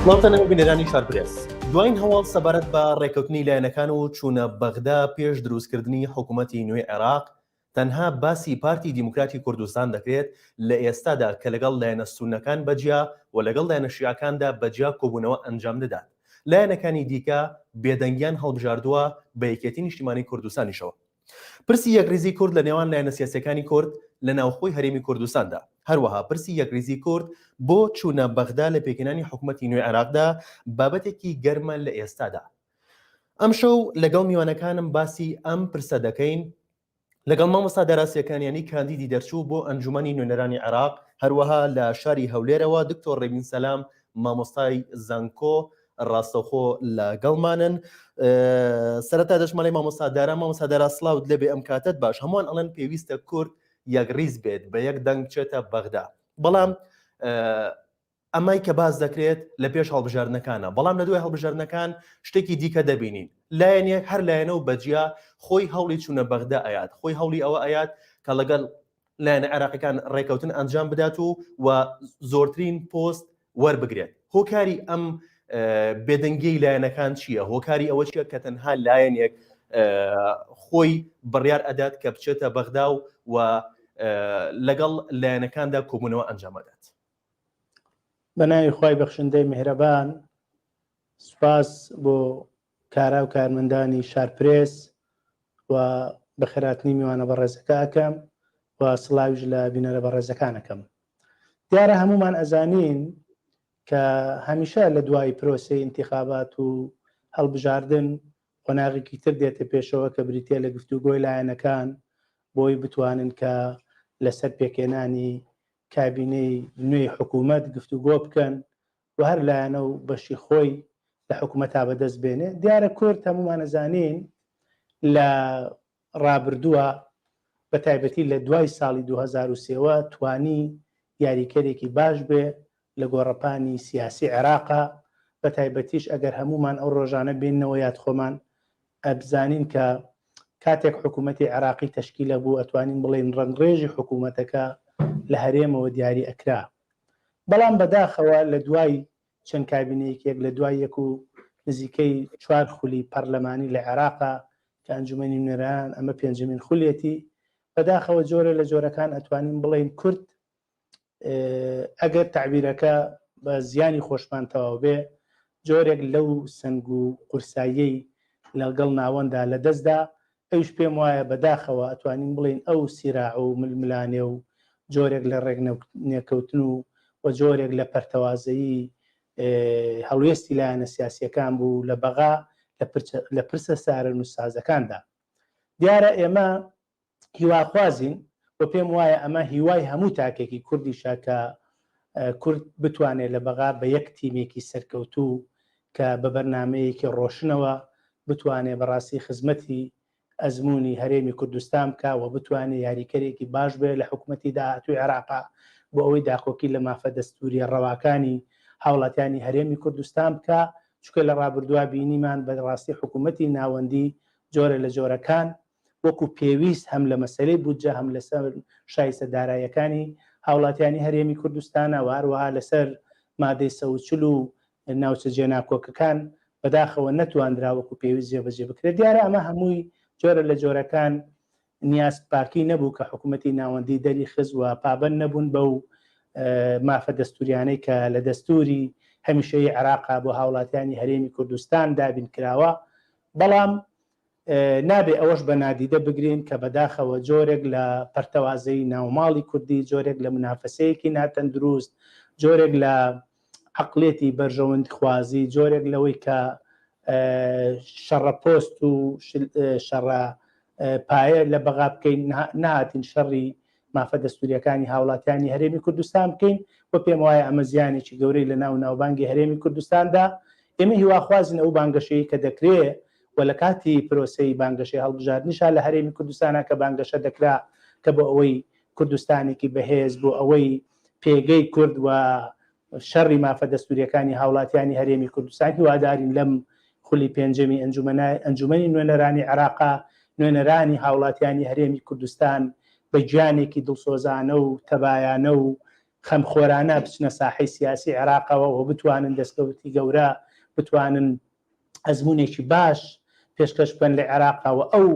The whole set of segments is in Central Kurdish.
وڵاتەنەوە بینەرانی شارپرێس دوایین هەواڵ سەبارەت بە ڕێکەوتنی لایەنەکان و چوونە بەغدا پێش دروستکردنی حکوومەتی نوێی عێراق تەنها باسی پارتی دیموکراتی کوردستان دەکرێت لە ئێستادا کە لەگەڵ لایەنە سونەکان بەجیا و لەگەڵ لایەنە شیعەکاندا بەجیا کۆبوونەوە ئەنجام دەدات. لایەنەکانی دیکە بێدەنگیان هەڵبژاردووە بە یەکێتی نیشتیمانی کوردستانیشەوە. پرسی یەکریزی کورد لە نێوان لایەنە سیاسیەکانی کورد لە ناوخۆی هەرێمی کوردستاندا، هەروەها پرسی یەکریزی کورد بۆ چوونە بەغدا لە پێکێنانی حکوومەتی نوێی عێراقدا بابەتێکی گەرمە لە ئێستادا. ئەم شەو لەگەڵ میوانەکانم باسی ئەم پرسە دەکەین لەگەڵ مامۆستا داراسیەکانیانی کاندیدی دەرچوو بۆ ئەنجومەنی نوێنەرانی عێراق، هەروەها لە شاری هەولێرەوە دکتۆر ڕێبین سەلام مامۆستای زانکۆ ڕاستەوخۆ لەگەڵمانن. سەرەتا دەچمەڵی مامۆستا دارا سڵاوت لەبێ ئەم کاتت باش. هەمووان ئەڵێن پێویستە کورد یەکریز بێت بە یەک دەنگ بچێتە بەغدا، بەڵام ئەمای کە باز دەکرێت لە پێش هەڵبژاردنەکانە، بەڵام لە دوای هەڵبژاردنەکان شتێکی دیکە دەبینین. لایەنێک هەر لایەنە و بەجیا خۆی هەوڵی چوونە بەغدا ئەیات، خۆی هەوڵی ئەوە ئەیات کە لەگەڵ لایەنە عێراقیەکان ڕێکەوتن ئەنجام بدات و زۆرترین پۆست وەربگرێت. هۆکاری ئەم بێدەنگی لایەنەکان چییە؟ هۆکاری ئەوە چیە کە تەنها لایەنێک خۆی بڕیار ئەدات کە بچێتە بەغدا و لەگەڵ لایەنەکاندا کۆبوونەوە ئەنجامەدات؟ بەناوی خوای بەخشندەی میهرەبان، سوپاس بۆ کارا و کارمەندانی شارپرێس و بەخێراتنی میوانە بەڕێزەکە ئەەکەم و سڵاویش لە بینەرە بەڕێزەکانەکەم. دیارە هەمومان ئەزانین کە هەمیشە لە دوای پرۆسی ئینتیخابات و هەڵبژاردن قۆناغێکی تر دێتە پێشەوە کە بریتە لە گفتوگۆی لایەنەکان بۆی بتوانن کە لەسەر پێکێنانی کابینەی نوێی حکوومەت گفتوگۆ بکەن و هەر لایەنە و بەشی خۆی لە حکوومەتا بەدەست بێنێ. دیارە کورد هەمومان ئەزانین لە ڕابردووە بە تایبەتی لە دوای ساڵی 2023 توانی یاریکەرێکی باش بێ لە گۆڕەپانی سیاسی عێراقا. بە تایبەتیش ئەگەر هەمومان ئەو ڕۆژانە بینەوە یاد خۆمان ئەبزانین کە کاتێک حکوومەتی عێراقی تەشکیلە بوو ئەتوانین بڵێن ڕەنڕێژی حکوومەتەکە لە هەرێمەوە دیاری ئەکرا. بەڵام بەداخەوە لە دوای چەند کابینەیەکێک لە دوای یەک و نزیکەی 4 خولی پەرلەمانی لە عێراقا کە ئەنجومەنی نوێنەران ئەمە 5مین خولێتی، بەداخەوە جۆرە لە جۆرەکان ئەتوانین بڵێن کورد ئەگەر تعبیرەکە بە زیانی خۆشمان تەواو بێ جۆرێک لەو سنگ و قورسایی لەگەڵ ناوەندا لە دەستدا. ئەوش پێم وایە بەداخەوە ئەتوانین بڵێن ئەو سیراع و ململانێ و جۆرێک لە ڕێک نێکەوتن و جۆرێک لە پەرتەوازایی هەڵوێستی لایەنە سیاسیەکان بوو لە بەغا لە پرسە سارن و سازەکاندا. دیارە ئێمە هیواخوازین و پێم وایە ئەمە هیوای هەموو تاکێکی کوردیشە کە کورد بتوانێت لە بەغا بە یەک تیمێکی سەرکەوتوو کە بە بەرنامەیەکی ڕۆشنەوە بتوانێت بەڕاستی خزمەتی ئەزمموی هەرێمی کوردستان بکە و بتوانێت یاریکەرێکی باش بێ لە حکوومەتی داهاتووی عێراقا بۆ ئەوەی داخۆکی لە مافە دەستوری ڕەواکانی هاوڵاتیانی هەرێمی کوردستان بکە. چونکە لە ڕابردووە بینیمان بەڕاستی حکوومەتی ناوەندی جۆرە لە جۆرەکان وەکو پێویست هەم لە مەسەلەی بودجە هەم لەسەر شایستە داراییەکانی هاوڵاتیانی هەرێمی کوردستانە و هەروەها لەسەر مادەی 140 و ناوچە جێناکۆکەکان بەداخەوە نەتواندرا وەکو پێویست جێبەجێ بکرێت. دیارە ئەمە هەمووی جۆرە لە جۆرەکان نیاز پاکی نەبوو کە حکوومەتی ناوەندی دەری خز و پابەند نەبوون بەو مافە دەستوریانەی کە لە دەستوری هەمیشەی عێراقا بۆ هاوڵاتیانی هەرێمی کوردستان دابین کراوە. بەڵام نابێ ئەوەش بە نادیدە بگرین کە بەداخەوە جۆرێک لە پەرتەوازەی ناوماڵی کوردی، جۆرێک لە منافەسەیەکی ناتەن دروست، جۆرێک لە عەقڵێتی بەرژەوەندی خوازی، جۆرێک لەوەی کە شەڕەپۆست و شەڕە پایە لە بەغا بکەین نهاتین شەڕی مافە دەستوریەکانی هاوڵاتیانی هەرێمی کوردستان بکەین و پێم وایە ئەمە زیانێکی گەورەی لە ناوبانگی هەرێمی کوردستاندا. ئێمە هیواخوازین ئەو بانگەشەیە کە دەکرێت و لە کاتی پرۆسەی بانگەشەی هەڵبژاردنیشا لە هەرێمی کوردستانە کە بانگەشە دەکرا کە بۆ ئەوەی کوردستانێکی بەهێز بۆ ئەوەی پێگەی کورد و شەڕی مافە دەستوریەکانی هاوڵاتیانی هەرێمی کوردستان هیوادارین لەم خولی 5می ئەنجومەنی نوێنەرانی عێراقا نوێنەرانی هاوڵاتیانی هەرێمی کوردستان بە گیانێکی دڵسۆزانە و تەبایانە و خەمخۆرانە بچنە ساحەی سیاسی عێراقەوە و بتوانن دەستکەوتی گەورە بتوانن ئەزمونێکی باش پێشکەش بکەن لە عێراقەوە ئەو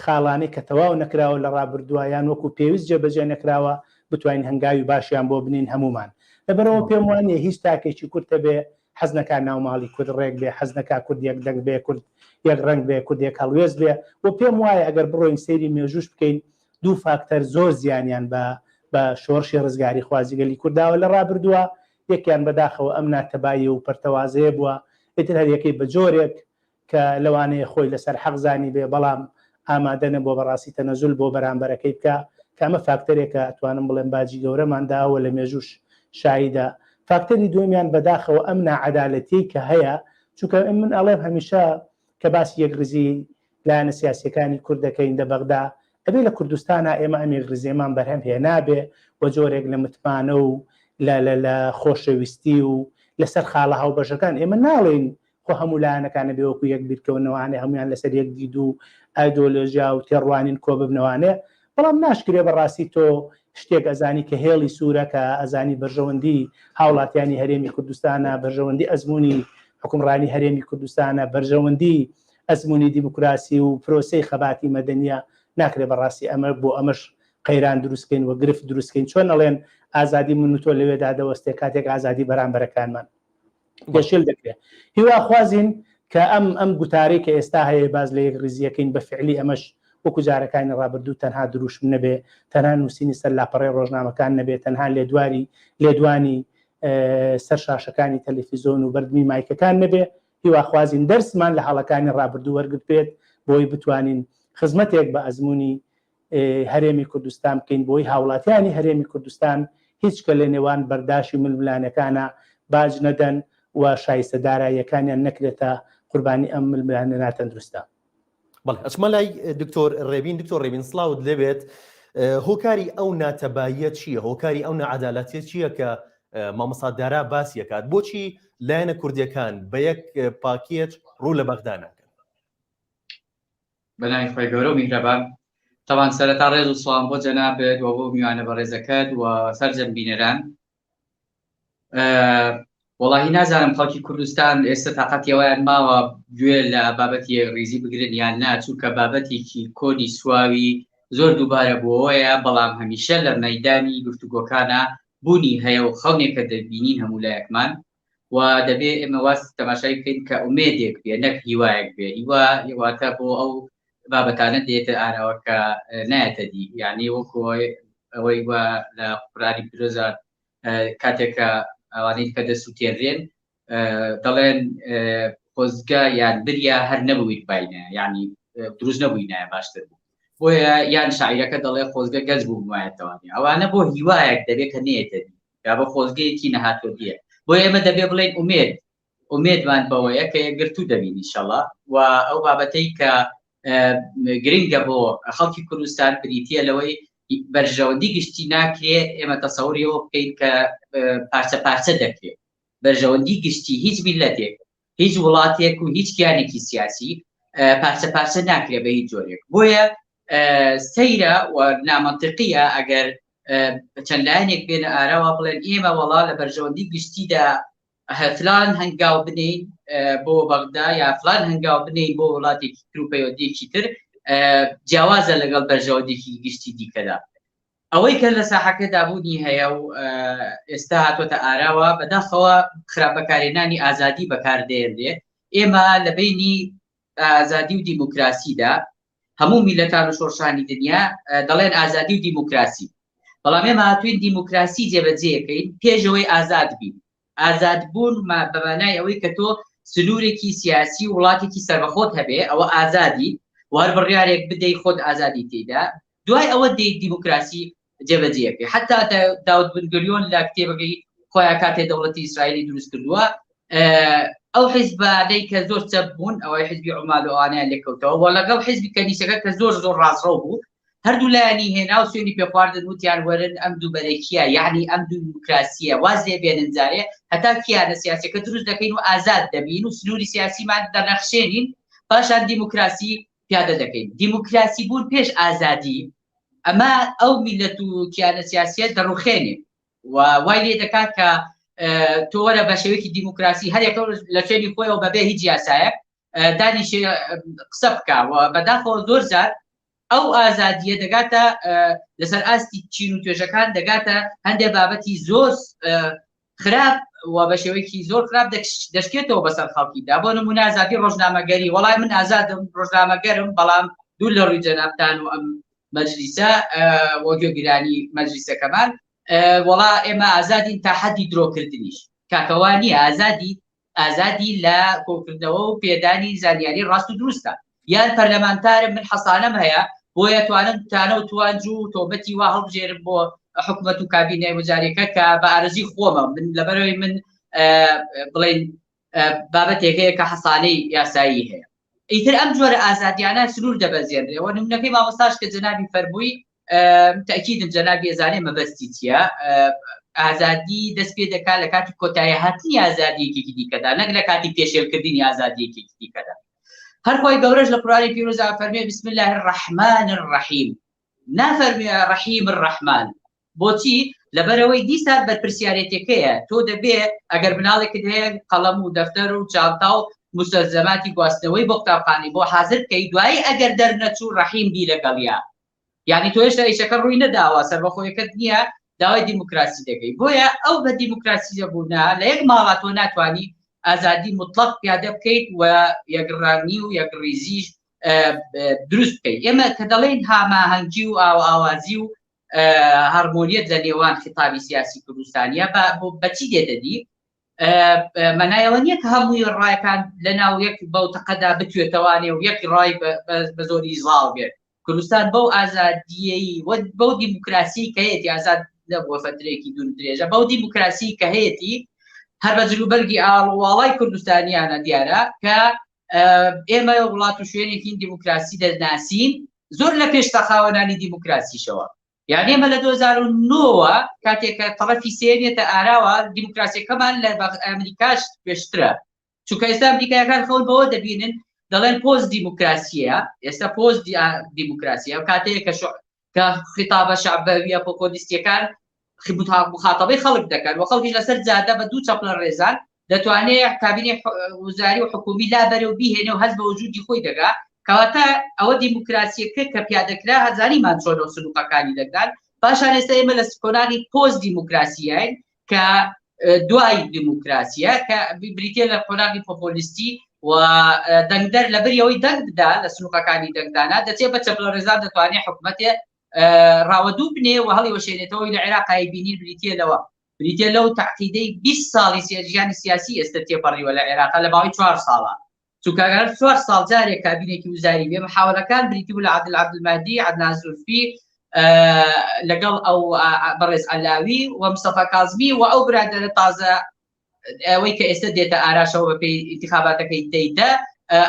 خاڵانەی کە تەواو نەکراوە لە ڕابردووایان وەکو پێویست جێبەجێ نەکراوە بتوانین هەنگاوی باشیان بۆ بنین هەمومان. لەبەرەوە پێم وانە هیچ تاکێکی کورتە بێ حەز نەکا ناوماڵی کورد ڕێک بێ، حەز نەکا کورد یەک دەنگ بێ، کورد یەک ڕنگ بێ، کورد یەک هەڵوێز بێ. و پێم وایە ئەگەر بڕۆین سەیری مێژوش بکەین دوو فاکتەر زۆر زیانیان بە شۆڕشی ڕزگاری خوازیگەلی کورداوە لە ڕابردووە. یەکیان بەداخەوە ئەم ناتەبایی و پەرتەوازەیە بووە، ئیتر هەر یەکەی بە جۆرێک کە لەوانەیە خۆی لەسەر حەقزانی بێ بەڵام ئامادەنە بۆ بەڕاستی تەنەزول بۆ بەرامبەرەکەی بکە، کامە فاکتەرێکە ئەتوانم بڵێم باجی گەورەمانداوە لە مێژوش شایدا. فاکتەری دومیان بەداخەوە ئەم ناعەدالەتی کە هەیە، چونکە من ئەڵێم هەمیشە کە باسی یەکڕزی لایەنە سیاسیەکانی کورد دەکەین لە بەغدا، ئەبێ لە کوردستانە ئێمە ئەم یەکڕزیەمان بەرهەم هێنابێ و جۆرێک لە متمانە و لە خۆشەویستی و لەسەر خاڵە هاوبەشەکان ئێمە ناڵێن خۆ هەموو لایەنەکانە بێ وەکو یەک بیرکەونەوانێ هەمویان لەسەر یەک دید و ئایدۆلۆژیا و تێڕوانین کۆ ببنەوانێ، بەڵام ناشکرێ بەڕاستی تۆ شتێک ئەزانی کە هێڵی سوورە کە ئەزانی بەرژەوەندی هاوڵاتیانی هەرێمی کوردستانە، بەرژەوەندی ئەزمموی حکومڕانی هەرێمی کوردستانە، بەرژەوەندی ئەزمموی دیموکراسی و پرۆسەی خەباتی مەدەنیە، ناکرێ بەڕاستی ئەمە بۆ ئەمەش قەیران دروستکەین و گرفت دروستکەین. چۆن ئەڵێن ئازادی من و تۆ لەوێدا دەوەستێ کاتێک ئازادی بەرامبەرەکانمان گەشێل دەکرێت. هیواخوازین کە ئەم گوتارەی کە ئێستا هەیە باز لە یەکڕزیەکەین بە فعلی ئەمەش وەکو جارەکانی ڕابردوو تەنها دروشم نەبێ، تەنها نووسینی سەر لاپەڕێ ڕۆژنامەکان نەبێت، تەنها لێدوانی سەر شاشەکانی تەلەڤیزۆن و بەردمی مایکەکان نەبێ. هیواخوازین دەرسمان لە هەڵەکانی ڕابردوو وەرگرت بێت بۆی بتوانین خزمەتێک بە ئەزمموی هەرێمی کوردستان بکەین، بۆی هاوڵاتیانی هەرێمی کوردستان هیچ کە لە نێوان بەرداشی ململانەکانە باج نەدەن و شایستەداراییەکانیان نەکرێتە قوربانی ئەم ململانە ناتەندروستە. بەڵێ ئەچمە لای دکتۆر ڕێبین سڵاوت لێبێت، هۆکاری ئەو ناتەباییە چییە؟ هۆکاری ئەو نەعەدالەتیە چییە کە مامۆستا دارا باسیەکات؟ بۆچی لایەنە کوردیەکان بە یەک پاکێج ڕوو لە بەغدا ناکەن؟ بەناوی خۆی گەورە و میهرەبان، تەوان سەرەتا ڕێز و سڵام بۆ جەنابێت و بۆ میوانە بەڕێزەکەت و سەرجەم بینەران. وەڵاهی نازانم خەڵکی کوردستان ئێستا تاقەتیەوەیان ماوە گوێ لە بابەتی ڕیزی بگرن یان نا، چونکە بابەتێکی کۆنی سواوی زۆر دووبارە بۆەیە، بەڵام هەمیشە لە مەیدانی گفتوگۆکانە بوونی هەیە و خەونێکە دەبینین هەموو لایەکمان و دەبێت ئێمە واست تەماشای بکەین کە ئومێدێک بێ نەک هیوایەک بێ. هیواتە بۆ ئەو بابەتانە دێتە ئاراوەکە نایەتە دی، یعنی وەکو ئەوەی وە لە قورآنی پیرۆزە کاتێکە ئەوانەی کە دەسووتێنرێن دەڵێن خۆزگە یان بریا هەر نەبوویت باینە، یعنی دروست نەبووینایە باشتر بوو. بۆیە یان شاعیرەکە دەڵێ خۆزگە گەز بوو وایەتەوانی، ئەوانە بۆ هیوایەک دەبێت کە نێتە دی یا بە خۆزگەیەکی نەهاتۆ دیە. بۆیە ئێمە دەبێ بڵێن ئومێدمان بەوەیە کە یەکگرتوو دەبین ئینشەڵڵا. و ئەو بابەتەی کە گرنگە بۆ خەڵکی کوردستان بریتە لەوەی بەرژەوەندی گشتی ناکرێت ئێمە تەسەوریەوە بکەین کە پارچە پارچە دەکرێت. بەرژەوەندی گشتی هیچ میلەتێک، هیچ وڵاتێک و هیچ کیانێکی سیاسی پارچە پارچە ناکرێت بە هیچ جۆرێک. بۆیە سەیرە و نامەنتیقیە ئەگەر چەند لایەنێک بێنە ئاراوە بڵێن ئێمە وەڵا لە بەرژەوەندی گشتیدا فلان هەنگاو بنین بۆ بەغدا یا فلان هەنگاو بنین بۆ وڵاتێکی تر و پەیوەندیەکی تر جیاوازە لەگەڵ بەرژەوەندێکی گشتی دیکەدا. ئەوەی کە لە ساحەکە دابوونی هەیە و ئێستا هاتوۆتە ئاراوە بەداخەوە خراپەکارێنانی ئازادی بەکاردێنرێ. ئێمە لە بینی ئازادی و دیموکراسیدا هەموو میلەتان و شۆڕشانی دنیا دەڵێن ئازادی و دیموکراسی، بەڵام ئێمە هاتوین دیموکراسی جێبەجێەکەین پێشەوەی ئازاد بین. ئازاد بوون بەمانای ئەوەی کە تۆ سنوورێکی سیاسی وڵاتێکی سەربەخۆت هەبێ، ئەوە ئازادی وار بڕیارێک بدەی خۆت ئازادی تێدا، دوای ئەوە دەی دیموکراسی جێبەجێەکەی. حتا داود بن-گوریۆن لە کتێبەکەی خۆیان کاتێ دەوڵەتی ئیسرائیلی دروست کردووە ئەو حیزبانەی کە زۆر چەپ بوون، ئەوەی حیزبی عومال و ئەوانیان لێکەوتەوە و لەگەڵ حیزبی کەنیسەکە کە زۆر ڕاستڕەو بوو، هەردوو لایانی هێنا و سوێنی پێخواردن وتیان وەرن ئەم دوو بەرەکیە، یعنی ئەم دوو دیموکراسیە واز لێ بێنن جارێ هەتا کیانە سیاسەکە دروست دەکەین و ئازاد دەبین و سنووری سیاسیمان دەنەخشێنین، پاشان دیموکراسی پیادە دەکەین. دیموکراسی بوون پێش ئازادی ئەمە ئەو میلەت و کیانە سیاسیە دەڕوخێنێ. وای لێ دەکات کە تۆ وەرە بە شێوەیەکی دیموکراسی هەرێکە لە شوێنی خۆیەوە بەبێ هیچ یاسایەک دانیشێ قسە بکە و بەداخەوە زۆر جار ئەو ئازادیە دەگاتە لەسەر ئاستی چین و توێژەکان دەگاتە هەندێک بابەتی زۆر خراپ و بە شێوەیەکی زۆر خراپ دەشکێتەوە بەسەر خەڵکیدا بۆ نمونە ئازادی ڕۆژنامەگەری وەڵای من ئازادم ڕۆژنامەگەرم بەڵام دوو لە ڕووی جەنابتان و ئەم مەجلیسە وە گوێگرانی مەجلیسەکەمان وەڵا ئێمە ئازادین تا حەدی درۆکردنیش کاکەوانی ئازادی لە کۆکردنەوە و پێدانی زانیاری ڕاست و دروستە یان پەرلەمانتارم من حەسانەم هەیە بۆیە توانم تانە و توانج و تۆبەتی وا هەڵبژێرم بۆ حکومەت و کابینەی وەزارەکە کە بە ئارەزی خۆمە من لەبەرەوەی من بڵێن بابەتێک هەیە کە حەسانەی یاسایی هەیە ئیتر ئەم جۆرە ئازادیانە سنوور دەبەزێنرێەوە نمونەکەی مامۆستاش کە جەنابی فەرمووی تاکیدم جەنابی ئێزانێ مەبەستی چییە ئازادی دەست پێ دەکات لە کاتی کۆتایی هاتنی ئازادیەکێکی دیکەدا نەک لە کاتی پێشێلکردنی ئازادیەکێکی دیکەدا هەر خۆی گەورەش لە قورئانی پیرۆز فەرمێ بسم الله الرحمن الرحیم نافەرمێ رحیم الرحمن بۆچی لەبەرەوەی دیسان بەرپرسیارەتێکەیە تۆ دەبێ ئەگەر بناڵێکت هەیە قەڵەم و دەفتەر و چاوتا و مستەلزەماتی گواستنەوەی بۆ قوتابخانەی بۆ حاضر بکەی دوایی ئەگەر دەرنەچوو ڕەحیم بی لەگەڵیا یعنی تۆ هێشتا ئیشەکە ڕووی نەداوە سەربەخۆیەکەت نییە داوای دیموکراسی دەکەی بۆیە ئەو بە دیموکراسی دەبوونا لە یەک ماڵا تۆ ناتوانی ئازادی مطلق پیادە بکەیت و یەکڕانی و یەکڕیزیش دروست بکەیت ئێمە کە دەڵێن هاماهەنگی و ئاوازی و هەرمۆنیەت لە نێوان خیتابی سیاسی کوردستانیە بەچی دێتەدی مەنایەوە نییە کە هەمووی ڕایەکان لە ناو یەک بەوتەقەدا بتوێتەوانێ و یەک ڕای بە زۆری زاڵ بێت کوردستان بەو ئازادیەی بەو دیموکراسی کە هەیەی ئازاد نەبووە فترەیەکی دوور درێژە بەو دیموکراسی کە هەیەی هەر بە جلوبەرگی ئاڵواڵای کوردستانیانە دیارە کە ئێمە وڵات و شوێنێکی دیموکراسی دەناسین زۆر لە پێش تەخاوەنانی دیموکراسیشەوە یعنی ئێمە لە 2009 کاتێکە تەڕەفی سێنێتە ئاراوە دیموکراسیەکەمان لە ئەمریکاش پێشترە چونکە ئێستا ئەمریکایەکان خەون بەوە دەبینن دەڵێن پۆست دیموکراسیە ئێستا پۆست دیموکراسیە و کاتەیە کە خیتابە شعبەویە پۆپۆلیستیەکان مخاطبەی خەڵک دەکەن و خەڵکیش لەسەر جادە بە دوو چەپڵە ڕێزان دەتوانێت کابینەی وزاری و حکومی لا بەرەو بیهێنێ و هەست بە وجودی خۆی دەگا کەواتە ئەوە دیموکراسیەکە کە پیادەکرا هەزاریمان چۆن و سنووقەکانی دەگدان پاشان ئێستا ئێمە لە کۆنانی پۆست دیموکراسیین کە دوای دیموکراسیە کە بریتێ لە کۆنانی پۆپۆلیستی و دەنگدەر لەبەریەوەی دەنگ بدا لە سنووقەکانی دەنگدانە دەچێت بە چەپڵە ڕێزان دەتوانێت حکومەتێ ڕاوەدوو بنێ و هەڵی وەشێنێتەوەی لە عێراقای بینین بریتێ لەو تەعقیدەی 20 ساڵی ژیانی سیاسی ئێستا تێپەڕیوە لە عێراق لە ماوەی 4 ساڵە چونکەگەر 4 ساڵ جارێک کابینێکی وزاری بێ محاولەکان بریتی بوو لە عەبدولمەهدی عەدنان زولفی لەگەڵ ئەو بەڕێز عەلاوی و مستەفا کاظمی و ئەو برادەرە تازە ئەوەی کە ئێستا دێتە ئاراشەوە بە پێی ئینتیخاباتەکەی دەیدە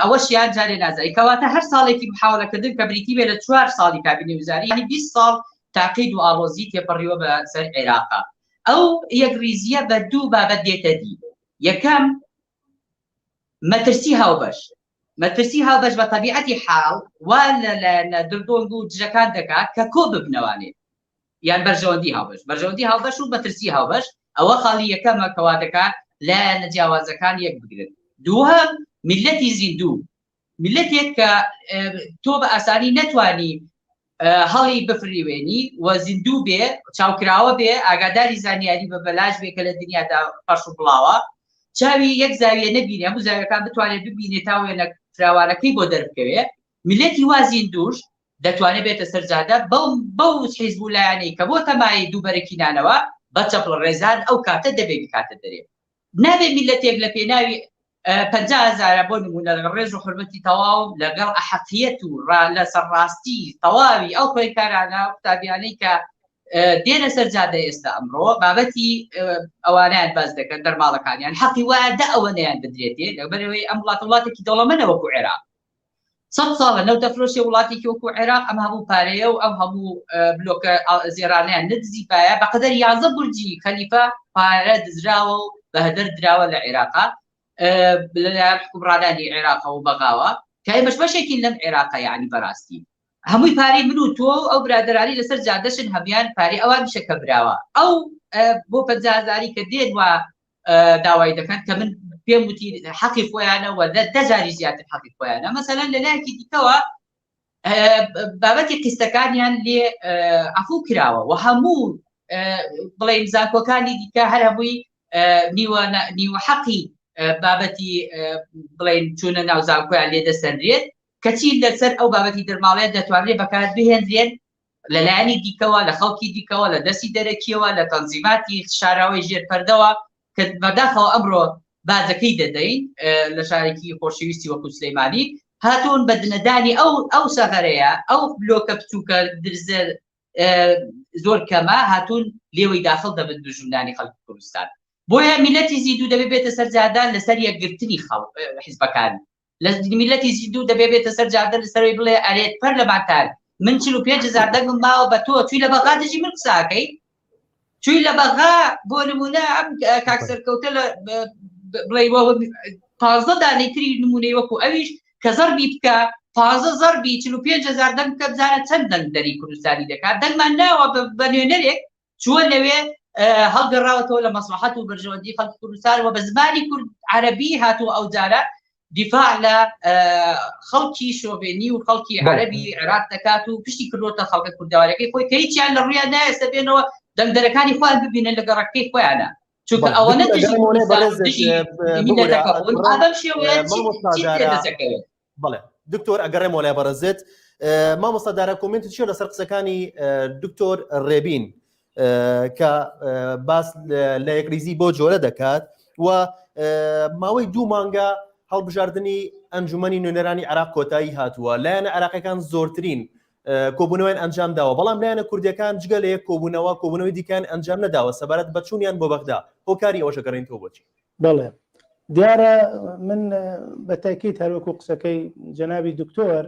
ئەوەشیان جارێ نازایی کەواتە هەر ساڵێکی محاولەکردن کە بریتی بێ لە 4 ساڵی کابینەی وزاری یعنی 20 ساڵ تاقید و ئاڵۆزی تێپەڕیوە بە سەر عێراقا ئەو یەکریزیە بە دوو بابەت دێتە دی یەکەم مەترسی هاوبەش بە تەبیعەتی حاڵ وا لە دردۆنگ و دژەکان دەکات کە کۆ ببنەوانێت یان بەرژەوەندی هاوبەش و مەترسی هاوبەش ئەوە خاڵی یەکەمە کەوا دەکات لە نەجیاوازەکان یەک بگرن دووهەم میلەتی زیندوو میلەتێک کە تۆ بە ئاسانی نەتوانی هەڵی بفریوێنی و زیندوو بێ چاوکراوە بێ ئاگاداری زانیاری بە بەلاش بێ کە لە دنیادا پەش و بڵاوە چاوی یەک زاویە نەبینێ هەموو زاویەکان بتوانێت ببینێت تا وێنە فراوانەکەی بۆ دەربکەوێت میلەتی وا زیندووش دەتوانێت بێتە سەرجادە بەو حیزب لایەنەی کە بۆ تەمای دووبەرەکینانەوە بە چەپڵ ڕێزان ئەو کاتە دەبێ بکاتە دەرێ نابێ میلەتێک لە پێناوی 50,000 بۆ نمونە لەگەڵ ڕێژ و حرمەتی تەواو لەگەڵ ئەحەقیەت و لەسەر ڕاستی تەواوی ئەو خۆیکارانە قوتابیانەی کە دێنە سەرجادە ئێستا ئەمڕۆ بابەتی ئەوانیان باز دەکەن دەرماڵەکانیان حەقی وایە ئەوەنەیان بدرێتێ لەبەرەوەی ئەم وڵاتێکی دەوڵەمەندە وەکو عێراق 100 ساڵە نەوتە فرۆشی وڵاتێکی وەکو عێراق ئەم هەموو پارەیە و ئەم هەموو بلۆکە زێرانیان نەدزی پایە بەقەدەر 11 بورجی خەلیفە پارە دزراوە و بەهدەر دراوە لە عێراقا لەلایەن حکومڕانانی عێراق و بەغاوە کە ئێمەش بەشێکی لەم عێراقا یعنی بەڕاستی هەمووی پارەی من و تۆ ئەو برادرانی لەسەر جادەشن هەمیان پارەی ئەوان شەکە براوە ئەو بۆ 50,000 کە دێن و داوای دەکەن کە من پێم وتی حەقی خۆیانەوە 10 زیاتر حەقی خۆیانە مەسەلەن لە لایەکی دیکەوە بابەتی قستەکانیان لێ عفو کراوە و هەموو بڵێم زانکۆکانی دیکە هەر هەمووی نیوە حەقی بابەتی بڵێن چوونە ناو زانکۆیان لێ دەسەندرێت کەچی لەسەر ئەو بابەتی دەرماڵەیە دەتوانرێت بەکار بهێنرێن لەلایەنی دیکەوە لە خەڵکی دیکەوە لە دەستی دەرەکیەوە لە تەنزیماتی شاراوی ژێرپەردەوە کە بەداخەوە ئەمڕۆ بازەکەی دەدەین لە شارێکی خۆشەویستی وەکو سلەیمانی هاتوون بە دنەدانی ئەو سەغەرەیە ئەو بلۆکە بچووکە درزە زۆر کەمە هاتوون لێوەی داخل دەبن دوژمنانی خەڵکی کوردستان بۆیە میلەتی زیندوو دەبێ بێتە سەرجادان لەسەر یەکگرتنی حیزبەکان لە میلەتی زیندوو دەبێ بێتە سەرجادان لەسەرەوەی بڵێ ئەرێت پەر لە ماتار من 45,000 دەنگم ماوە بە تۆ توی لە بەغا دەژی من قساکەی توی لە بەغا بۆ نمونە ئەم کاکسەرکەوتە لە بڵێ 15 دانەیتری نمونەی وەکو ئەویش کە زەربی بکە 15 زەربی 45,000 دەنگ بکە بزانە چەند دەنگ دەری کوردستانی دەکات دەنگمان ناوە بە نوێنەرێک چووە لەوێ هەڵگەڕاوەتەوە لە مەسلحەت و بەرژەوەندی خەڵکی کوردستان و بە زمانی کورد عەرەبی هاتووە ئەو جارە دیفاع لە خەڵکی شۆڤێنی و خەڵکی عەرەبی عێراق دەکات و پشتی کردوتە خەڵکە کورداوارەکەی خۆی کە هیچیان لە ڕوویان نایەستە بێنەوە دەنگدەرەکانی خۆیان ببینن لە گەڕەکەی خۆیانە چونکە ئەوەنە بڵێ دکتۆر ئەگەڕێمەوە لای بەڕێزت مامۆستا دارە کۆمنت چیە لەسەر قسەکانی دکتۆر ڕێبین کە باس لە یەکریزی بۆ جۆرە دەکات و ماوەی 2 مانگە هەڵبژاردننی ئەنجومەنی نوێنەرانی عێراق کۆتایی هاتووە لایەنە عێراقیەکان زۆرترین کۆبوونەوەیان ئەنجام داوە بەڵام لایەنە کوردیەکان جگە لە یەک کۆبوونەوەی دیکان ئەنجام نەداوە سەبارەت بە چوونیان بۆ بەغدا هۆکاری ئەوەشە گەڕێنەوە بۆچی بەڵێ دیارە من بە تاکید هەروەکو قسەکەی جەنابی دکتۆر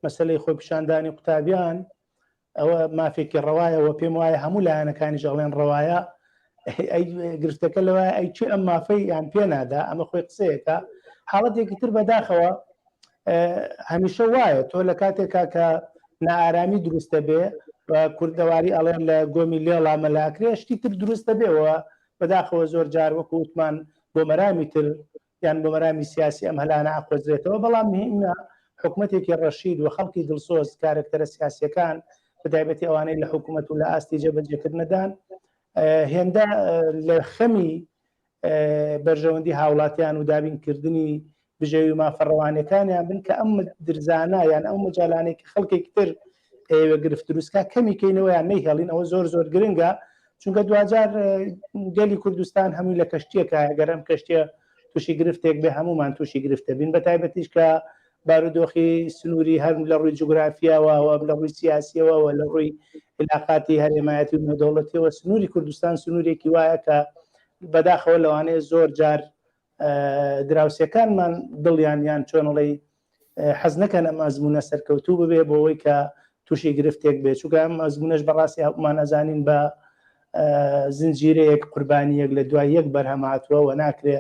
مەسەلەی خۆی پیشاندانی قوتابیان ئەوە مافێکی ڕەوایەوە پێم وایە هەموو لایەنەکانی ژەڵێن ڕەوایە گرفتەکە لەوە ئەی چی ئەم مافەی یان پێ نادا ئەمە خۆی قسەیەکە حاڵەتێکی تر بەداخەوە هەمیشە وایە تۆ لە کاتێکا کە نائارامی دروستە بێ بە کوردەواری ئەڵێن لە گۆمی لێڵا مەلاکرێ شتی تر دروستە بێەوە بەداخەوە زۆر جار وەکو وتمان بۆ مەرامی تر یان بۆ مەرامی سیاسی ئەم هەلانە ئاخۆزرێتەوە بەڵام مهمە حکوومەتێکی ڕەشید و خەڵکی دڵسۆز کارکتەرە سیاسیەکان بەتایبەتی ئەوانەی لە حکوومەت و لە ئاستی جێبەجێکردنەدان هێندە لە خەمی بەرژەوەندی هاوڵاتیان و دابینکردنی بژێوی و مافەڕەوانەکانیان بن کە ئەم درزانە یان ئەو مەجالانێکی خەڵکێکی تر ئێوە گرفت دروستکە کەمیکەینەوەیان نەیهێڵین ئەوە زۆر زۆر گرنگە چونکە دوجار گەلی کوردستان هەمووی لە کەشتیەکە گەرم کەشتە تووشی گرفتێک بێ هەمومان تووشی گرفتە بین بەتایبەتیش کە بارودۆخی سنووری هەرم لە ڕووی جوگرافیاوە لە ڕووی سیاسیەوە لە ڕووی علاقاتی هەرێمایەتی و نەدەوڵەتیەوە سنووری کوردستان سنوورێکی وایە کە بەداخەوە لەوانەیە زۆر جار دراوسەکانمان دڵیانیان چۆنڵی حەز نەکەن ئەم ئەزمونە سەرکەوتوو ببێ بۆەوەی کە تووشی گرفتێک بێ چونکە ئەم ئەزمونەش بەڕاستی هەمومان ئەزانین بە زنجیرەیەک قوربانیەک لە دوای یەک بەرهەماتوە و ناکرێ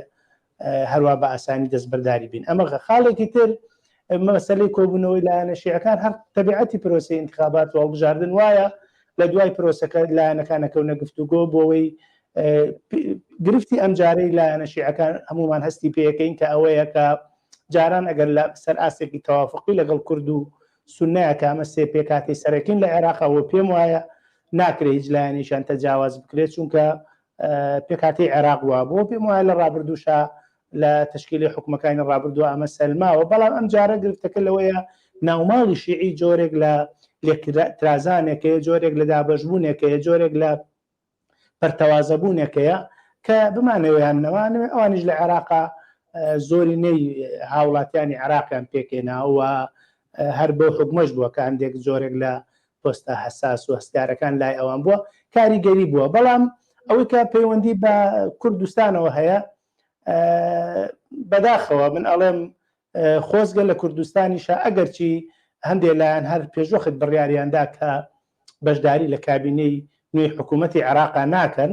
هەروە بە ئاسانی دەستبەرداری بین ئەمە خاڵێکی تر مەسەلەی کۆبوونەوەی لایەنە شیعەکان هەر تەبیعەتی پرۆسەی انتخابات و هەڵبژاردن وایە لە دوای پرۆسەکە لایەنەکانەکەونە گفتوگۆ بۆەوەی گرفتی ئەم جارەی لایەنە شیعەکان هەمومان هەستی پێەکەین کە ئەوەیە کە جاران ئەگەر لە سەر ئاسێکی تەوافقی لەگەڵ کورد و سونەیە کە ئەمە سێ پێکاتی سەرەکین لە عێراقەوە پێم وایە ناکرێت هیچ لایەنیشان تەجاواز بکرێت چونکە پێکاتی عێراق وە بۆ پێم وایە لە ڕابردووشە لە تشکیلی حکومەکانی ڕابردووە ئەمە سەلماوە بەڵام ئەم جارە گرفتەکە لەوەیە ناوماڵی شیعی جۆرێک لە لێکترازانێکەیە جۆرێک لە دابەشبوونێکەیە جۆرێک لە پەرتەوازەبوونێکەیە کە بمانەوەیان نەوانێ ئەوانیش لە عێراقا زۆری نەی هاوڵاتیانی عێراقیان پێکێناوە هەر بۆ حکومەش بووە کە هەندێک زۆرێک لە پۆستە حساس و هەستارەکان لای ئەوان بووە کاریگەری بووە بەڵام ئەوەی کە پەیوەندی بە کوردستانەوە هەیە بەداخەوە من ئەڵێم خۆزگە لە کوردستانیشە ئەگەرچی هەندێک لایەن هەر پێشوەخت بڕیاریاندا کە بەشداری لە کابینەی نوێی حکوومەتی عێراقا ناکەن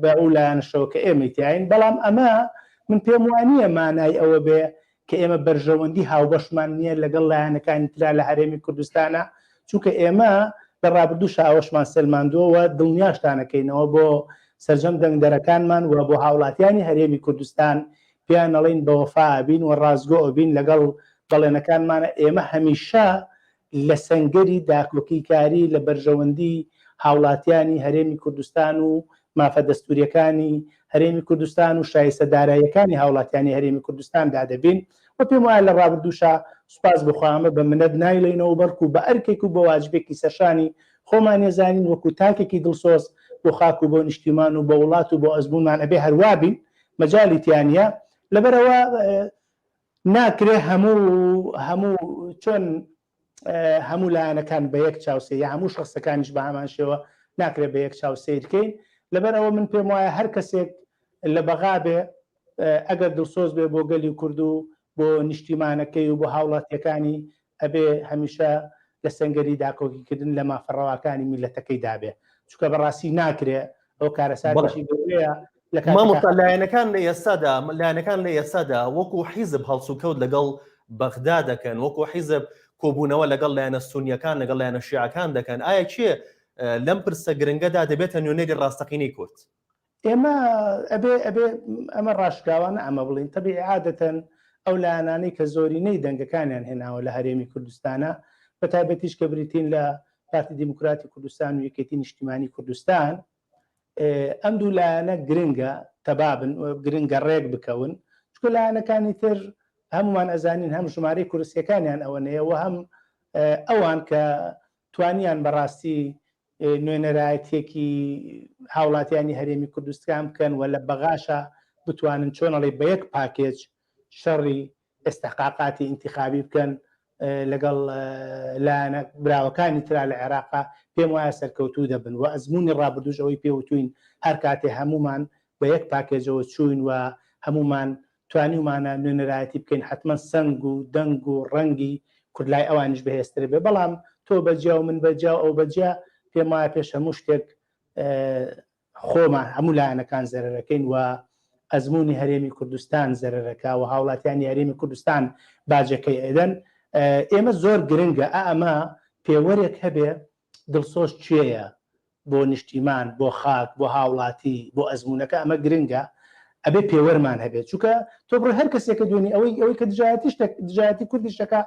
بە ئەو لایەنشەوە کە ئێمە تیاین بەڵام ئەمە من پێم وانییە مانای ئەوە بێ کە ئێمە بەرژەوەندی هاوبەشمان نییە لەگەڵ لایەنەکانی ترا لە هەرێمی کوردستانە چونکە ئێمە لە ڕابردوو ئەوەشمان سلماندووەوە دڵنیاشتانەکەینەوە بۆ سەرجەم دەنگدەرەکانمان و بۆ هاوڵاتیانی هەرێمی کوردستان پێیان نەڵێن بەوەفا بین و ڕازگۆ بین لەگەڵ بەڵێنەکانمانە. ئێمە هەمیشە لە سەنگەری داکۆکیکاری لە بەرژەوەندی هاوڵاتیانی هەرێمی کوردستان و مافە دەستوریەکانی هەرێمی کوردستان و شایستەداراییەکانی هاوڵاتیانی هەرێمی کوردستاندا دەبین و پێم وایە لە ڕابردووشە سوپاس بخوامە بە منەت نایڵێنەوە بەڵکو بە ئەرکێک و بە واجبێکی سەرشانی خۆمان ێزانین وەکو تاکێکی دڵسۆز بۆ خاک و بۆ نیشتیمان و بە وڵات و بۆ ئەزمونمان ئەبێ هەروابین مەجاڵی تیانە لەبەرەوە ناکرێ هەموو چۆن هەموو لایەنەکان بە یەک چاوسێ یا هەموو شخصەکانیش بە هەمان شێوە ناکرێت بە یەک چاوسێرکەین. لەبەرەوە من پێم وایە هەر کەسێک لە بەغا بێ ئەگەر دڵسۆز بێ بۆ گەلی کورد و بۆ نیشتیمانەکەی و بۆ هاوڵاتیەکانی ئەبێ هەمیشە لە سەنگەری داکۆکیکردن لە مافەڕەواکانی میلەتەکەی دابێ چونکە بەڕاستی ناکرێ ئەو کارەساتیشی گەورەیە لایەنەکان لە ئێستادا وەکو حیزب هەڵسوکەوت لەگەڵ بەغدا دەکەن وەکو حیزب کۆبوونەوە لەگەڵ لایەنە سونیەکان لەگەڵ لایەنە شیعەکان دەکەن. ئایا چێ لەم پرسە گرنگەدا دەبێتە نوێنەری ڕاستەقینەی کورد؟ ئێمە ئەبێ ئەمە ڕاشکاوانە ئەمە بڵین تەبیعی عادەتەن ئەو لایەنانەی کە زۆرینەی دەنگەکانیان هێناوە لە هەرێمی کوردستانە بە تایبەتیش کە بریتین لە پارتی دیموکراتی کوردستان و یەکێتی نیشتیمانی کوردستان ئەم دوو لایەنە گرنگە تەبابن گرنگە ڕێک بکەون چکە لایەنەکانی تر هەمومان ئەزانین هەم ژمارەی کورسیەکانیان ئەوەنەیەوە هەم ئەوان کە توانیان بەڕاستی نوێنەرایەتێکی هاوڵاتیانی هەرێمی کوردستان بکەن و لە بەغاشە بتوانن چۆنەڵی بە یەک پاکێج شەڕی ئێستحقاقاتی ئینتیخابی بکەن لەگەڵ لایەنە براوەکانی ترا لە عێراقا پێم وایە سەرکەوتوو دەبن و ئەزمموی ڕابردووش ئەوەی پێوتوین هەر کاتێ هەمومان بە یەک پاکێجەوە چوین و هەمومان توانیمانە نوێنەرایەتی بکەین حتمما سنگ و دەنگ و ڕەنگی کوردلای ئەوانش بەهێزتر بێ بەڵام تۆ بەجیا و من بەجیا ئەو بەجیا پێم وایە پێش هەموو شتێک خۆمان هەموو لایەنەکان زەرەرەکەین و ئەزمموی هەرێمی کوردستان زەرەرەکە و هاوڵاتیانی هەرێمی کوردستان باجەکەی ئێدەن. ئێمە زۆر گرنگە ئەمە پێوەرێک هەبێ دڵسۆز چێیە بۆ نیشتیمان بۆ خاک بۆ هاوڵاتی بۆ ئەزمونونەکە ئەمە گرنگە ئەبێ پێوەرمان هەبێت چونکە تۆ بڕ هەر کەسێکە دوێنی ئەوەی کە دژایەتی کوردیشەکە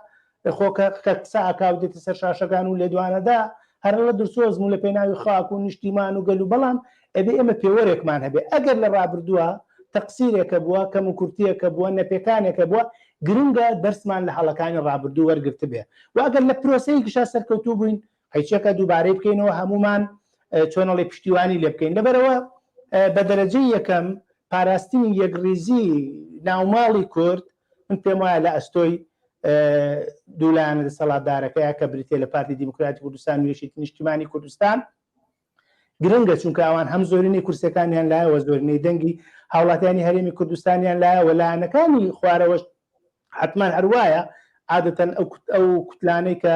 خۆکە قسەکاو دێتە سەر شاشەکان و لێ دوانەدا هەر لە درسۆزم لە پێناوی خاک و نیشتیمان و گەل و بەڵام ئەبێ ئێمە پێوەرێکمان هەبێ ئەگەر لە ڕابردووە تەقسیرێکە بووە کەم و کورتیەکە بووە نەپێکانێکە بووە گرنگە دەرسمان لە هەڵەکانی ڕابردوو وەرگرت بێ و ئەگەر لە پرۆسەیەکیشا سەرکەوتوو بووین هیچێکە دووبارەی بکەینەوە هەمومان چۆنەڵی پشتیوانی لێ بکەین. لەبەرەوە بە دەرەجەی یەکەم پاراستنی یەکڕیزی ناوماڵی کورد من پێم وایە لە ئەستۆی دوولایەنە دەسەڵاتدارەکەیە کە بریتێ لە پارتی دیموکراتی کوردستان و یەکێتی نیشتیمانی کوردستان گرنگە چونکە ئەوان هەم زۆرینەی کورسەکانیان لایەوە زۆرینەی دەنگی هاوڵاتیانی هەرێمی کوردستانیان لایەوە لایەنەکانی خوارەوەش حتمان هەروایە عادەتەن ئەو کوتلانەی کە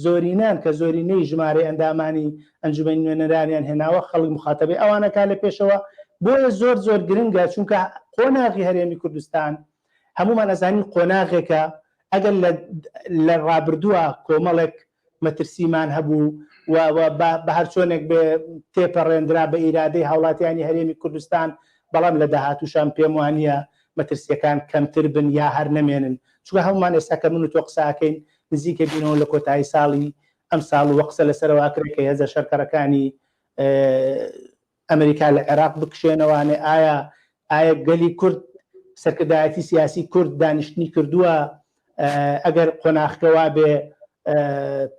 زۆرینان کە زۆرینەی ژمارە ئەندامانی ئەنجومەنی نوێنەرانیان هێناوە خەڵک مخاتەبەی ئەوانەکە لە پێشەوە بۆیە زۆر گرنگە چونکە قۆناغی هەرێمی کوردستان هەمومان ئەزانین قۆناغێکە ئەگەر لە ڕابردووە کۆمەڵێک مەترسیمان هەبوو و بە هەر چۆنێک بێ تێپەڕێنرا بە ئیرادەی هاوڵاتیانی هەرێمی کوردستان بەڵام لە داهاتووشان پێم وانە مەترسیەکان کەمتر بن یا هەر نەمێنن چونکە هەمومان ئێستاکە من و تۆ قساکەین نزیکە بینەوە لە کۆتایی ساڵی ئەم ساڵ و قسە لەسەرەوەکرێت کە هێزە شەرکەرەکانی ئەمریکا لە عێراق بکشێنەوەوانێ ئایا گەلی کورد سەرکردایەتی سیاسی کورد دانیشتنی کردووە ئەگەر قۆناغەکەوا بێ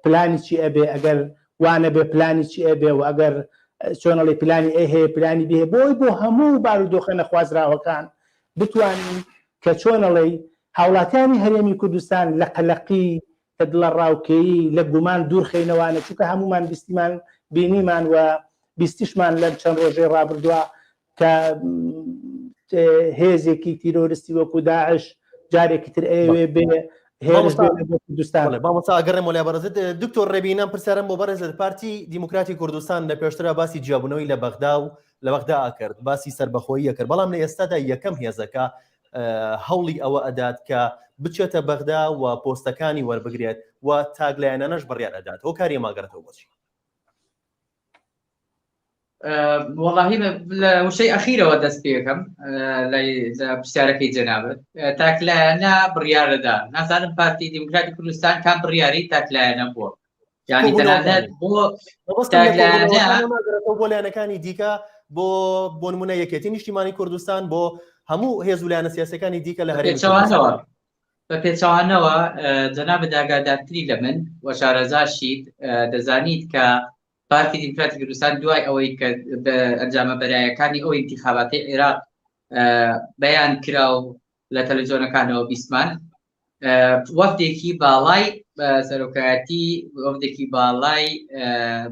پلانی چی ئەبێ ئەگەر وانە بێ پلانی چی ئەبێ و ئەگەر چۆنەڵی پلانی ئێ هەیە پلانی بێ بۆ هەموو بارودۆخە نەخوازراوەکان بتوانین کە چۆنەڵی هاوڵاتیانی هەرێمی کوردستان لە قەلەقی کە دڵە ڕاوکەیی لە گومان دوورخینەوانە چونکە هەمومان بیستیمان بینیمان و بیستیشمان لەم چەند ڕۆژەی ڕابردووە کە هێزێکی تیرۆریستی وەکو داعش جارێکی تر ئەوێ بێ بامەسا ئەگەڕێم وەلای بەڕێزت دکتۆر ڕێبینان پرسیارم بۆ بەڕێز لە پارتی دیموکراتی کوردستان لە پێشترا باسی جیابوونەوەی لە بەغدا و لە بەغدا ئاکرد باسی سەربەخۆیی کرد بەڵام لە ئێستادا یەکەم هێزەکە هەوڵی ئەوە ئەدات کە بچێتە بەغدا و پۆستەکانی وەربگرێت و تاگلایەنانەش بڕیان ئەدات ئەو کاری ماگەڕێتەوە بۆچی وەڵاهی لە وشەی ئەخیرەوە دەست پێکەم لە پرسیارەکەی جەنابەت تاکلایەنە بڕیارەدا نازانم پارتی دیموکراتی کوردستان کام بڕیاری تاکلایەنە بووە یعنی تەنانەت بۆ بۆ لایەنەکانی دیکە بۆ نمونە یەکێتی نیشتیمانی کوردستان بۆ هەموو هێز و لایەنە سیاسەکانی دیکە لە هەرێمەوە بە پێچەوانەوە جەنابەت ئاگادارتری لە من وە شارەزاشیت دەزانیت کە پارتی دیموکراتی کوردستان دوای ئەوەی کە ئەنجامە بەرایەکانی ئەو انتخاباتی عێراق بەیان کرا و لە تەلەڤیزیۆنەکانەوە بیستمان وەفدێکی باڵای سەرۆکایەتی وەفدێکی باڵای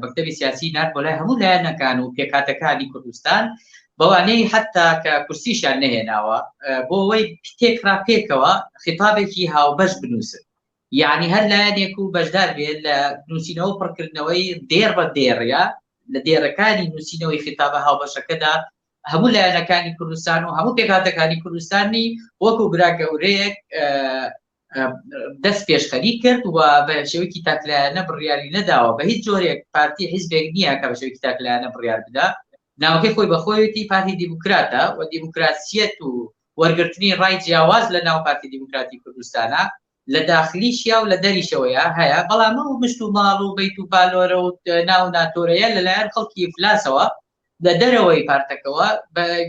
مەکتەبی سیاسی نات بۆ لای هەموو لایەنەکان و پێکهاتەکانی کوردستان بەوانەی حتا کە کورسیشان نەهێناوە بۆ ئەوەی تێکرا پێکەوە خیتابێکی هاوبەش بنووسن یعنی هەر لایەنێک و بەشدار بێت لە نووسینەوە پڕکردنەوەی دێر بە دێڕیا لە دێرەکانی نووسینەوەی خیتابە هاوبەشەکەدا هەموو لایەنەکانی کوردستان و هەموو پێکهاتەکانی کوردستانی وەکو برا گەورەیەک دەست پێشخەری کرد و بە شێوەیەکی تاکلایەنە بڕیاری نەداوە بە هیچ جۆرێک پارتی حیزبێک نییە کە بە شێوەیەکی تاکلایەنە بڕیار بدا ناوەکەی خۆی بەخۆیەتی پارتی دیموکراتە و دیموکراسیەت و وەرگرتنی ڕای جیاواز لە ناو پارتی دیموکراتی کوردستانە لە داخلیشیا و لە دەریشەوەیە هەیە بەڵام ئەو مشت و ماڵ و بەیت و پالۆرە و ناو ناتۆرەیە لەلایەن خەڵکی فلاسەوە لە دەرەوەی پارتەکەەوە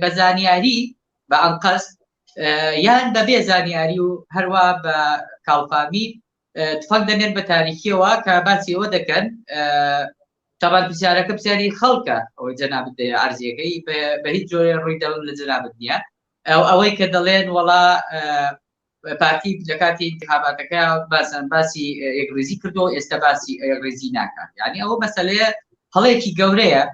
بە زانیاری بە ئەنقەس یان بەبێ زانیاری و هەروە بە کاڵفامی تفەک دەنێن بە تاریخیەوە کە باسی ئەوە دەکەن تاوان پرسیارەکە پرسیاری خەڵکە ئەوەی جەنابەت ئارزیەکەی بە هیچ جۆرێ ڕووی دەڵن لە جەنابەت نییە ئەوەی کە دەڵێن وەڵا پارتی لە کاتی انتخاباتەکە باسی یەکڕێزی کردو ئێستا باسی یەکڕێزی ناکات یعنی ئەوە مەسەلەیە هەڵەیەکی گەورەیە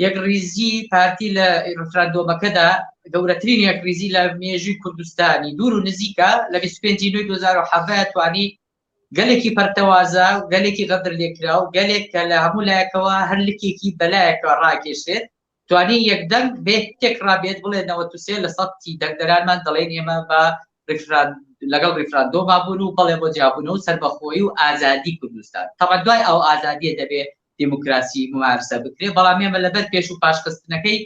یەکڕێزی پارتی لە ڕفراندۆمەکەدا گەورەترین یەکڕێزی لە مێژووی کوردستانی دوور و نزیکە لە 25 نوێی 2007 توانی گەلێکی پەرتەوازە و گەلێکی غەدر لێکرا و گەلێک کە لە هەموو لایەکەوە هەرلکێکی بەلایەکە ڕاکێشێت توانی یەکدەنگ بێت تێک ڕابێت بڵێ 93 لە سەدی دەنگدەرانمان دەڵێن ئێمە بە لەگەڵ ڕیفراندۆما بوون و بەڵێ بۆ جیابوونەوە و سەربەخۆیی و ئازادی کوردستان تەمەن دوای ئەو ئازادیە دەبێت دیموکراسی ممارسە بکرێ بەڵام ئێمە لەبەر پێش و پاشخستنەکەی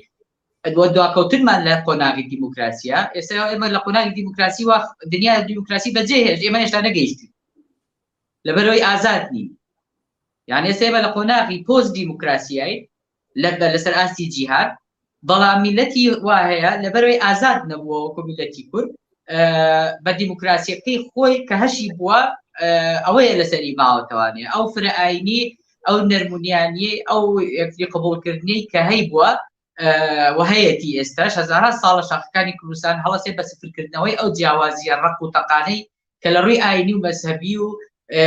دواکەوتنمان لە قۆناغی دیموکراسیە ئێستا ئێمە لە قۆناغی دیموکراسی و دنیا دیموکراسی بەجێهێش ئێمە هێشتا نەگەیشتین لەبەرەوەی ئازاد نین یعنی ئێستا ئێمە لە قۆناغی پۆست دیموکراسیایی لەسەر ئاستی جیهاد بەڵام میلەتی وا هەیە لەبەرەوەی ئازاد نەبووە وەکو میلەتی کورد بە دیموکراسیەکەی خۆی کە هەشی بووە ئەوەیە لەسەری ماوەتەوانێ ئەو فرعینی ئەو نەرمونیانی ئەو یەکتری قبولکردنی کە هەی بووە وهەیەتی ئێستاش هەزاران ساڵە شاخەکانی کوردستان هەڵەسێ بە سفرکردنەوەی ئەو جیاوازیە ڕق و تەقانەی کە لە ڕووی ئاینی و مەذهبی و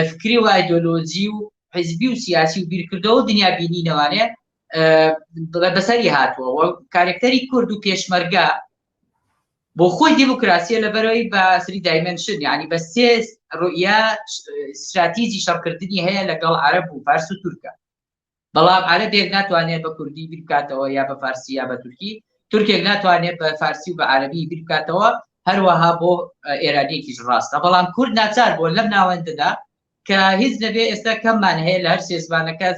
فکری و ئایدۆلۆجی و حیزبی و سیاسی و بیرکردەوە دنیا بینینەوانێ بەسەری هاتووە و کارکتەری کورد و پێشمەرگە بۆ خۆی دیموکراسیە لەبەرەوەی بە سری دایمەنشن یعنی بە سێ ڕوئیا استراتیژی شەڕکردنی هەیە لەگەڵ عەرەب و فارس و تورکە بەڵام عەرەبێک ناتوانێت بە کوردی بیر بکاتەوە یا بە فارسی یا بە تورکی تورکێک ناتوانێت بە فارسی و بە عەرەبی بیر بکاتەوە هەروەها بۆ ئێرانیەکیش ڕاستە بەڵام کورد ناچار بۆ لەم ناوەندەدا کە هیچ نەبێ ئێستا کەممان هەیە لە هەر سێ زبانەکە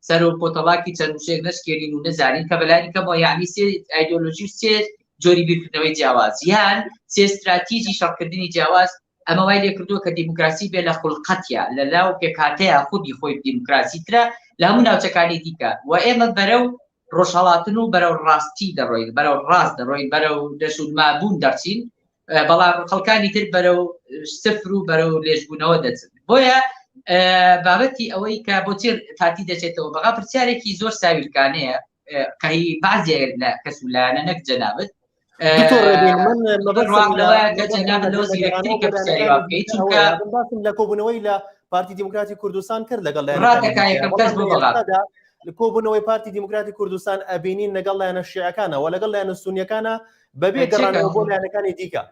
سەر و پۆتەڵاکی چەند وشێک نەشکێنین و نەزانین کە بەلانی کەمەوە یعنی سێ ئایدۆلۆژی و سێ جۆری بیرکردنەوەی جیاواز یان سێ استراتیژی شەڕکردنی جیاواز ئەمە وای لێ کردووە کە دیموکراسی بێ لە خوڵقەتیە لە لاو پێکهاتەیە خودی خۆی دیموکراسی ترە لە هەموو ناوچەکانی دیکە و ئێمە بەرەو ڕۆژهەڵاتن و بەرەو ڕاستی دەڕۆین بەرەو ڕاست دەڕۆین بەرەو دەشودمابوون دەرچین بەڵام خەڵکانی تر بەرەو سفر و بەرەو لێژبوونەوە دەچن بۆیە بابەتی ئەوەی کە بۆچێ پارتی دەچێتەوە بەغا پرسیارێکی زۆر ساویلکانەیە کەی بازێ لە کەس ولایەنە نەک جەنابەت لە کۆبوونەوەی لە پارتی دیموکراتی کوردستان کرد لەگەڵ لە کۆبوونەوەی پارتی دیموکراتی کوردستان ئەبینین لەگەڵ لایەنە شیعەکانەوە لەگەڵ لایەنە سونیەکانە بەبێ گەڕانەوە بۆ لایەنەکانی دیکە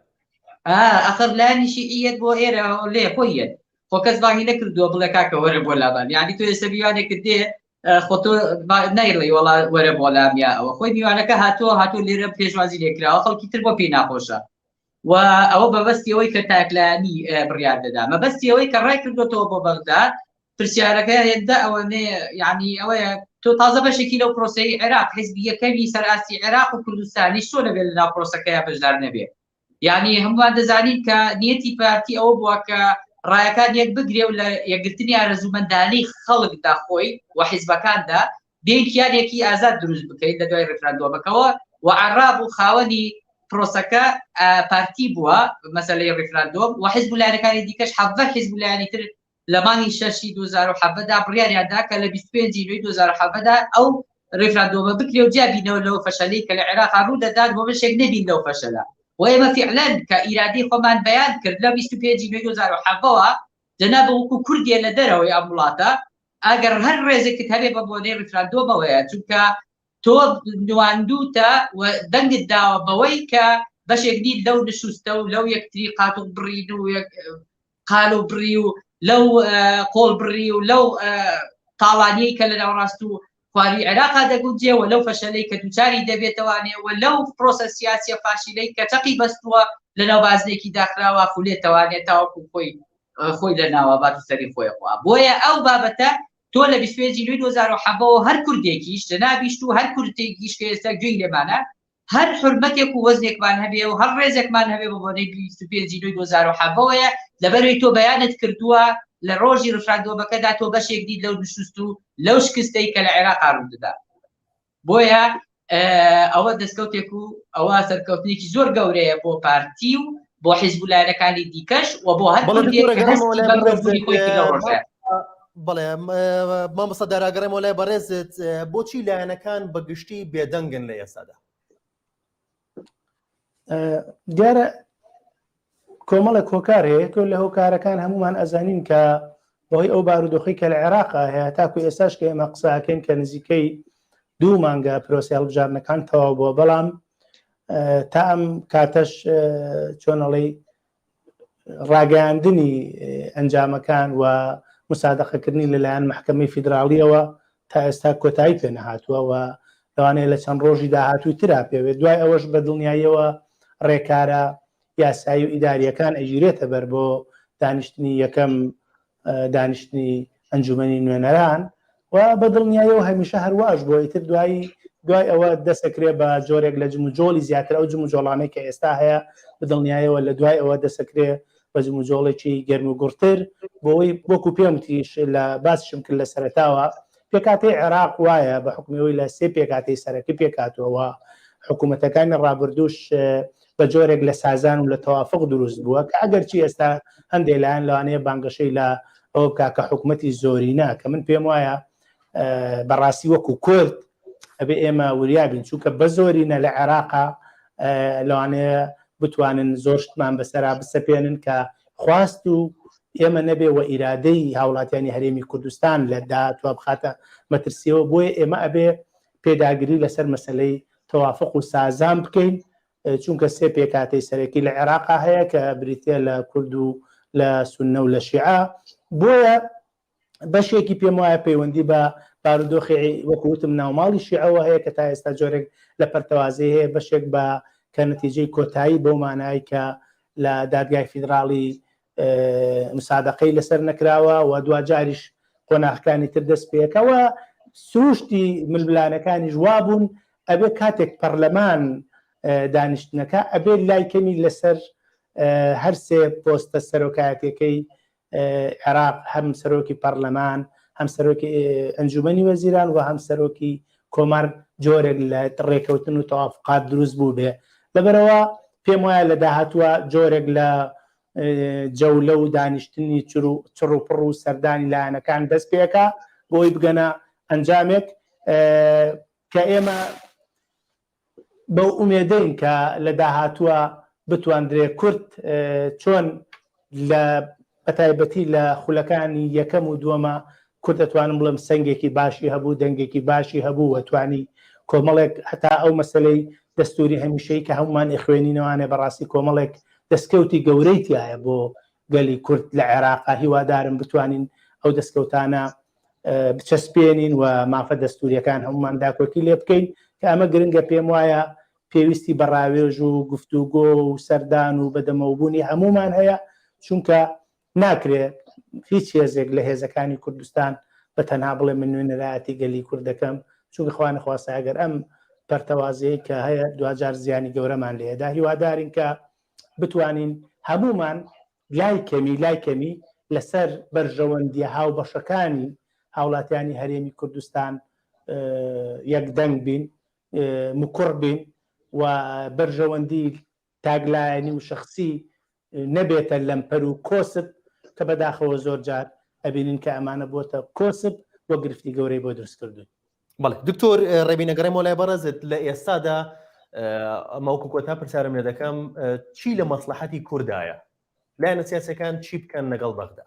ئەخر لایەنیشی ئیەت بۆ ئێرە لێ خۆیەت خۆ کەس باهی نەکردووە بڵێ کاکە وەرە بۆ لابان یعنی تۆ ئێستا میوانێکت دێ خۆتۆ نایڵی وەڵا وەرە بۆ لامیا ئەوە خۆی میوانەکە هاتووە لێرە پێشوازی لێکراوە خەڵکی تر بۆ پێی ناخۆشە و ئەوە بەبەستی ئەوەی کە تاکلانی بڕیار دەدا مەبەستی ئەوەی کە ڕای کردوێتەوە بۆ بەغداد پرسیارەکە هێندا ئەوەنەیە یعنی ئەوەیە تۆ تازە بەشێکی لەو پرۆسەی عێراق حیزبی یەکەمی سەرئاستی عێراق و کوردستانی چۆن لەبێت لەناو پرۆسەکەیە بەشدار نەبێت یعنی هەمووان دەزانین کە نیەتی پارتی ئەوە بووە کە ڕایەکان یەک بگرێ و لە یەکگرتنی ئارەزومەندانەی خەڵکدا خۆی و حیزبەکاندا بێنکیانێکی ئازاد دروست بکەیت لە دوای ڕێفراندۆمەکەەوە و عەراب و خاوەنی پرۆسەکە پارتی بووە مەسەلەی ڕێفراندۆم و حیزبولایەنەکانی دیکەش حەڤە حیزبولایەنی تر لە مانگی 6 2017دا بڕیاریاندا کە لە 25 نوێی 2017دا ئەو ڕێفراندۆمە بکرێ و جیابینەوە لەو فەشەلەی کە لە عێراق ڕوو دەدات بۆ بەشێک نەبین لەو فەشەلە و ئێمە فعلەن کە ئیرادەی خۆمان بەیان کرد لە 25 نوێی 2017ەوە جەنابە وەکو کوردیە لە دەرەوەی ئەم وڵاتە ئەگەر هەر ڕێزێکت هەبێ بە بۆنەی ڕێفراندۆمەوەیە چونکە تۆ نواندوتە و دەنگت داوە بەوەی کە بەشێک دیت لەو نشوستە و لەو یەکتری قات و بڕین و قال و بڕی و لەو قۆڵ بڕی و لەو تاڵانیەی کە لە ناوڕاست و خواری عێراقا دەگوجێ و لەو فەشەلەی کە دووچاری دەبێتەوانێ و لەو پرۆسە سیاسیە فاشیلەی کە چەقی بەستووە لە ناو بازنێکی داخراوە خولێتەوانێت تاوەکو خۆی لە ناوەبات و سەری خۆی خوا بۆیە ئەو بابەتە تۆ لە 25 نوێی 2017ەوە هەر کوردێکیش جەنابیشت و هەر کوردێکیش کە ئێستا گوێی لێمانە هەر حرمەتێک و وەزنێکمان هەبێ و هەر ڕێزێکمان هەبێ بە بۆنەی 25 نوێی 2017ەوەیە لەبەرەوەی تۆ بەیانت کردووە لە ڕۆژی ڕێفراندۆمەکەدا تۆ بەشێک دیت لەو نشوست و لەو شکستەی کە لە عێراق ڕوودەدا بۆیە ئەوە دەستکەوتێک و ئەوە سەرکەوتنێکی زۆر گەورەیە بۆ پارتی و بۆ حیزبولایەنەکانی دیکەش و بۆ هەر بەڵێ مامۆستا داراگەڕێمەوە لای بەڕێزت بۆچی لایەنەکان بەگشتی بێدەنگن لە ئێستادا دیارە کۆمەڵە کۆکار هەیە تۆ لە هۆکارەکان هەمومان ئەزانین کە بەهۆی ئەو بارودۆخی کە لە عێراقا هەیە تاکو ئێستاش کە ئێمە قساکەین کە نزیکەی 2 مانگە پرۆسی هەڵبژارنەکان تەواو بووە بەڵام تا ئەم کاتەش چۆنەڵی ڕاگەیاندنی ئەنجامەکان و مسادەقەکردنی لەلایەن محکەمەی فیدراڵیەوە تا ئێستا کۆتایی پێ نەهاتووە و لەوانەیە لە چەند ڕۆژی داهاتووی ترا پێوێت دوای ئەوەش بە دڵنیاییەوە ڕێکارە یاسایی و ئیداریەکان ئەژیرێتە بەر بۆ دانیشتنی یەکەم دانیشتنی ئەنجومەنی نوێنەران و بە دڵنیاییەوە هەمیشە هەرواش بۆ ئیتر دوای ئەوە دەسەکرێ بە جۆرێک لە جموجۆڵی زیاتر ئەو جموجۆڵانەی کە ئێستا هەیە بە دڵنیاییەوە لە دوای ئەوە دەسەکرێ بە جموجۆڵێکی گەرم و گورتر بۆی وەکو پێم تیش لە باسشم کرد لە سەرەتاوە پێکاتەی عێراق وایە بە حکومەوەی لە 3 پێکاتەی سەرەکی پێکاتەوە حکوومەتەکانی ڕابردووش بە جۆرێک لە سازان و لە تەوافق دروست بووە کە ئەگەرچی ئێستا هەندێک لایەن لەوانەیە بانگەشەی لە ئەو بکا کە حکوومەتی زۆرینە کە من پێم وایە بەڕاستی وەکو کورد ئەبێ ئێمە وریابین چونکە بە زۆرینە لە عێراقا لەوانەیە بتوانن زۆر شتمان بەسەرا بسەپێنن کە خواست و ئێمە نەبێ و ئیرادەی هاوڵاتیانی هەرێمی کوردستان لەدا توە بخاتە مەترسیەوە بۆیە ئێمە ئەبێ پێداگیری لەسەر مەسەلەی تەوافق و سازان بکەین چونکە 3 پێکاتەی سەرەکی لە عێراقا هەیە کە بریتێ لە کورد و لە سونە و لە شیعە بۆیە بەشێکی پێم وایە پەیوەندی بە بارودۆخی وەکوتم ناوماڵی شیعەوە هەیە کە تا ئێستا جۆرێک لە پەرتەوازی هەیە بەشێک بە کە نەتیجەی کۆتایی بۆ مانای کە لە دادگای فیدراڵی مسادەقەی لەسەر نەکراوە و دوجاریش قۆناغەکانی تر دەست پێکەوە سروشتی ململانەکانی ژوابوون ئەبێ کاتێک پەرلەمان دانیشتنەکە ئەبێ لای کەمی لەسەر هەر 3 پۆستە سەرۆکایەتەکەی عێراق هەم سەرۆکی پەرلەمان هەم سەرۆکی ئەنجومەنی وەزیران و هەم سەرۆکی کۆمار جۆرێک لە ڕێکەوتن و تەوافقات دروست بوو بێ لەبەرەوە پێم وایە لە داهاتووە جۆرێک لە جەولە و دانیشتنی چڕ و پڕ و سەردانی لایەنەکان دەست پێکە بۆی بگەنە ئەنجامێک کە ئێمە بەو ئومێدەین کە لە داهاتووە بتواندرێ کورد چۆن لە بەتایبەتی لە خولەکانی یەکەم و دووەمە کورد دەتوانم بڵم سنگێکی باشی هەبوو دەنگێکی باشی هەبوو وەتوانی کۆمەڵێک هەتا ئەو مەسلەی دەستوری هەمیشەی کە هەمومان خوێنینەوانێ بەڕاستی کۆمەڵێک دەستکەوتی گەورەی تایە بۆ گەلی کورد لە عێراقا هیوادارم بتوانین ئەو دەستکەوتانە بچەسپێنین و مافە دەستوریەکان هەمومان داکۆکی لێ بکەین کە ئەمە گرنگە پێم وایە پێویستی بەڕاوێژ و گفتوگۆ و سەردان و بەدەمەوبوونی هەمومان هەیە چونکە ناکرێت هیچ هێزێک لە هێزەکانی کوردستان بە تەنها بڵێ من نوێنەرایەتی گەلی کوورد دەکەم، چونکە خوا نەخواسە ئەگەر ئەم پەرتەوازەیە کە هەیە دوجار زیانی گەورەمان لێدا، هیوادارین کە بتوانین هەمومان لای کەمی لەسەر بەرژەوەندی هاوبەشەکانی هاوڵاتیانی هەرێمی کوردستان یەکدەنگ بین، مکوڕ بین و بەرژەوەندی تاگلایەنی و شخصی نەبێتە لەمپەر و کۆسب کە بەداخەوە زۆر جار ئەبینین کە ئەمانە بۆتە کۆسب وە گرفتی گەورەی بۆ دروست کردوون. بەڵێ دکتۆر ڕێبینەگەڕی مۆلای بەڕێزت لە ئێستادا ئەمەوکو کۆتا پرسیارم لێ دەکەم چی لە مەسلحەتی کوردایە؟ لایەنە سیاسەکان چی بکەن لەگەڵ بەغدا؟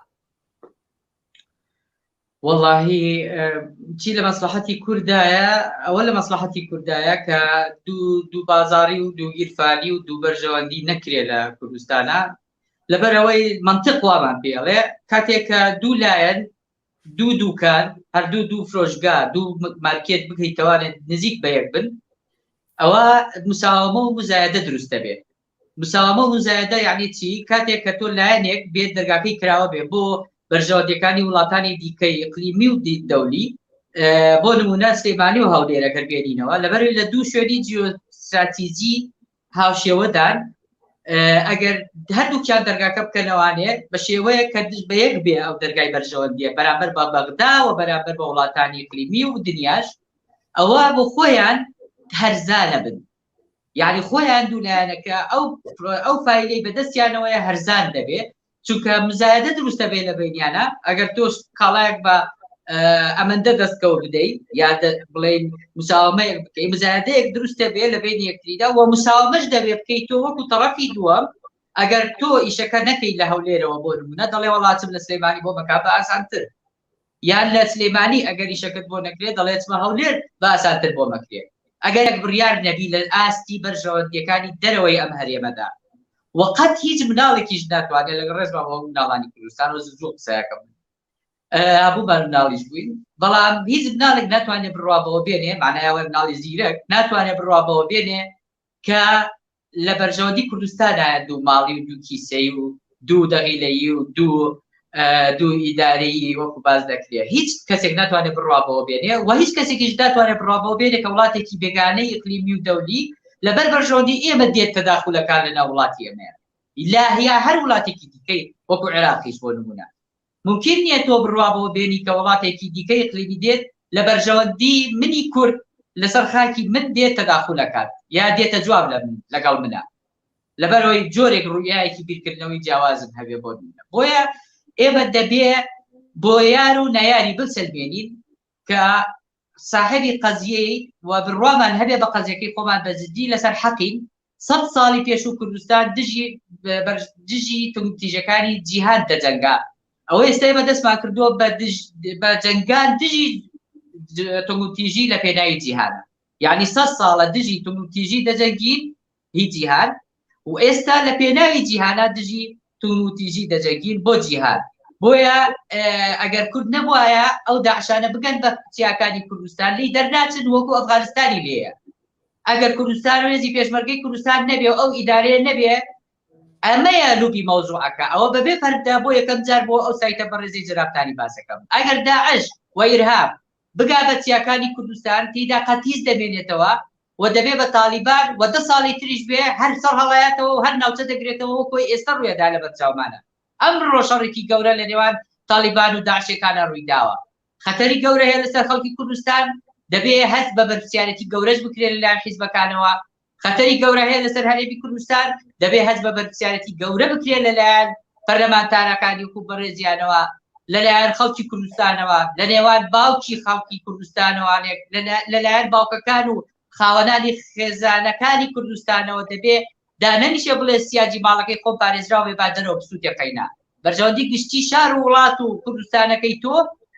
واللهی چی لە مەسلحەتی کوردایە؟ ئەوە لە مەسلحەتی کوردایە کە دوو بازاری و دوو گیرفانی و دوو بەرژەوەندی نەکرێ لە کوردستانە، لەبەرەوەی منطق وامان پێڵێ کاتێککە دوو لایەن دوو دووکان هەردوو دوو فرۆشگا دوو مارکێت بکەیتەوانێت نزیک بە یەک بن، ئەوە مساوامە و مزایدە دروستە بێت. مساوامە و مزایدە یعنی چی؟ کاتێک کە تۆ لایەنێک بێت دەرگاکەی کراوە بێ بۆ بەرژەوەندەکانی وڵاتانی دیکەی ئیقلیمی و دەولی، بۆ نمونە سلێمانی و هەولێرەکە بێنینەوە لەبەر لە دوو شوێنی جیۆستراتیجی هاوشێوەدان ئەگەر هەردووکیان دەرگاکە بکەنەوانێ بە شێوەیە کە بە یەک بێ ئەو دەرگای بەرژەوەندیە بەرامبەر بە بەغدا و بەرامبەر بە وڵاتانی ئیقلیمی و دنیاش، ئەوە بۆ خۆیان هەرزانە بن، یعنی خۆیان دوولایەنەکە ئەو فایلەی بەدەستیانەوەیە هەرزان دەبێت، چونکە مزایدە دروستە بێ لە بینیانە. ئەگەر تۆش کاڵایەک بە ئەمەندە دەستکەوت بدەیت یا بڵێن مساوامەیەک بکەی، مزایدەیەک دروستە بێ لە بینی یەکتریدا و مساوامەش دەبێت بکەیت تۆ وەکو تەڕەفی دووەم. ئەگەر تۆ ئیشەکە نەکەی لە هەولێرەوە بۆ نمونە دەڵێ وڵاتم لە سلێمانی بۆ بەکا بە ئاسانتر، یان لە سلێمانی ئەگەر ئیشەکەت بۆ نەکرێت دەڵێت چمە هەولێر بە ئاسانتر بۆ مەکرێت. ئەگەر یەک بڕیار نەبی لە ئاستی بەرژەوەندیەکانی دەرەوەی ئەم هەرێمەدا وەقەت هیچ مناڵێکیش ناتوانێت لەگەڵ ڕێزمە بۆ مناڵانی کوردستان و زوو قسەیەکەم هەبوومان مناڵیش بووین، بەڵام هیچ مناڵێک ناتوانێت بڕوابەوە بێنێ، معنایەوە مناڵی زیرەک ناتوانێت بڕوابەوە بێنێ کە لە بەرژەوەندی کوردستانایە دوو ماڵی و دوو کیسەی و دوو دەغیلەیی و دوو ئیدارەیی وەکو باز دەکرێت. هیچ کەسێک ناتوانێت بڕوابەوە بێنێ و هیچ کەسێکیش ناتوانێت بڕوابەوە بێنێ کە وڵاتێکی بێگانەی ئیقلیمی و دەولی لەبەر بەرژەوەندی ئێمە دێت تەداخولەکان لە ناو وڵاتی ئێمەیە لاهیا هەر وڵاتێکی دیکەی وەکو عێراقیش بۆ نمونە ممکن نییە تۆ بڕوابەوە بێنی کە وڵاتێکی دیکەی ئیقلیمی دێت لە بەرژەوەندی منی کورد لەسەر خاکی من دێت تەداخولەکان یا دێتە جواب لەگەڵ منە، لەبەرەوەی جۆرێک ڕوویایەکی بیرکردنەوەی جیاوازن هەبێ بۆ منە. بۆیە ئێمە دەبێ بۆ یار و نەیاری بسەلمێنین کە صاحبی قەزیەی و بڕوامان هەبێ بە قەزیەکەی خۆمان بەجددی لەسەر حەقین. 100 ساڵی پێشوو کوردستان دژی تیژەکانی جیهان دەجەنگا، ئەوە ئێستا ئێمە دەستمان کردووە بە جەنگان دژی تونگوتیژی لە پێناوی جیهانە، یعنی 100 ساڵە دژی تونگوتیژی دەجەنگین هی جیهان و ئێستا لە پێناوی جیهانە دژی تونگوتیژی دەجەنگین بۆ جیهان. بۆیە ئەگەر کورد نەبووایە ئەو داعشانە بگەن بە چیاکانی کوردستان لی دەرناچن وەکو ئەفغانستانی لێیە. ئەگەر کوردستان ڕێزی پێشمەرگەی کوردستان نەبێ و ئەو ئیدارەیە نەبێ، ئەمەیە لوبی مەوزوعەکە ئەوە بەبێ فەردا بۆ یەکەم جار بۆ ئەو سایتە بەڕێزی جرابتانی باسەکەم. ئەگەر داعش و ئیرهاب بگا بە چیاکانی کوردستان تێیدا قەتیز دەمێنێتەوە و دەبێ بە تالیبان و 10 ساڵی تریش بێ هەر سەر هەڵایەتەوە و هەر ناوچە دەگرێتەوە وەکۆی ئێستا ڕوویەدا لە بەرچاومانە. ئەم ڕۆژەڕێکی گەورە لە نێوان تالیبان و داعشێکانە ڕوویداوە. خەتەری گەورە هەیە لەسەر خەڵکی کوردستان، دەبێ هەست بە بەرپرسیارەتی گەورەش بکرێت لەلایەن حیزبەکانەوە. خەتەری گەورە هەیە لەسەر هەرێمی کوردستان، دەبێ هەست بە بەرپرسیارەتی گەورە بکرێت لەلایەن پەرلەمانتارەکانی و بەڕێزیانەوە، لەلایەن خەڵکی کوردستانەوە، لە نێوان باوکی خەڵکی کوردستانەوانێک، لەلایەن باوکەکان و خاوەنانی خێزانەکانی کوردستانەوە دەبێ دانەنیشە بڵێ سیاجی ماڵەکەی خۆم پارێزراوە بێ با دەرەوە بسووتێقەینا. بەرژەوەندی گشتی شار و وڵات و کوردستانەکەی تۆ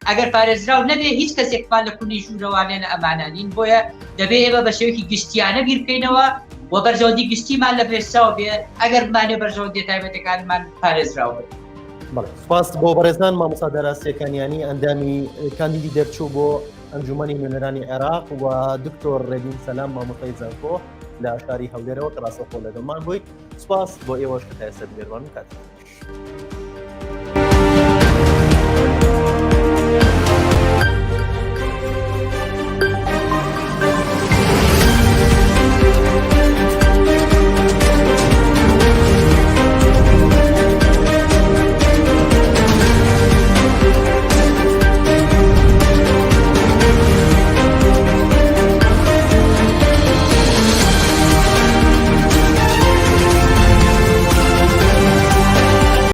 ئەگەر پارێزراو نەبێ هیچ کەسێکمان لە کونی ژوورەوانێ لە ئەمانانین. بۆیە دەبێ ئێمە بە شێوەیەکی گشتیانە بیرکەینەوە و بەرژەوەندی گشتیمان لە پێشچاو بێ ئەگەر بمانێ بەرژەوەندی تایبەتەکانمان پارێزراو بێت. سپاس بۆ بەڕێزان مامۆستا دەراسیەکانیانی ئەندامی کاندیدی دەرچوو بۆ ئەنجومەنی نوێنەرانی عێراق و دکتۆر ڕێبین سەلام مامۆستای زانکۆ لە ئاشاری هەولێرەوە کە ڕاستەوخۆ لەگەڵمان بوویت. سپاس بۆ ئێوەش کە تا ئێستا بێڕوان کات.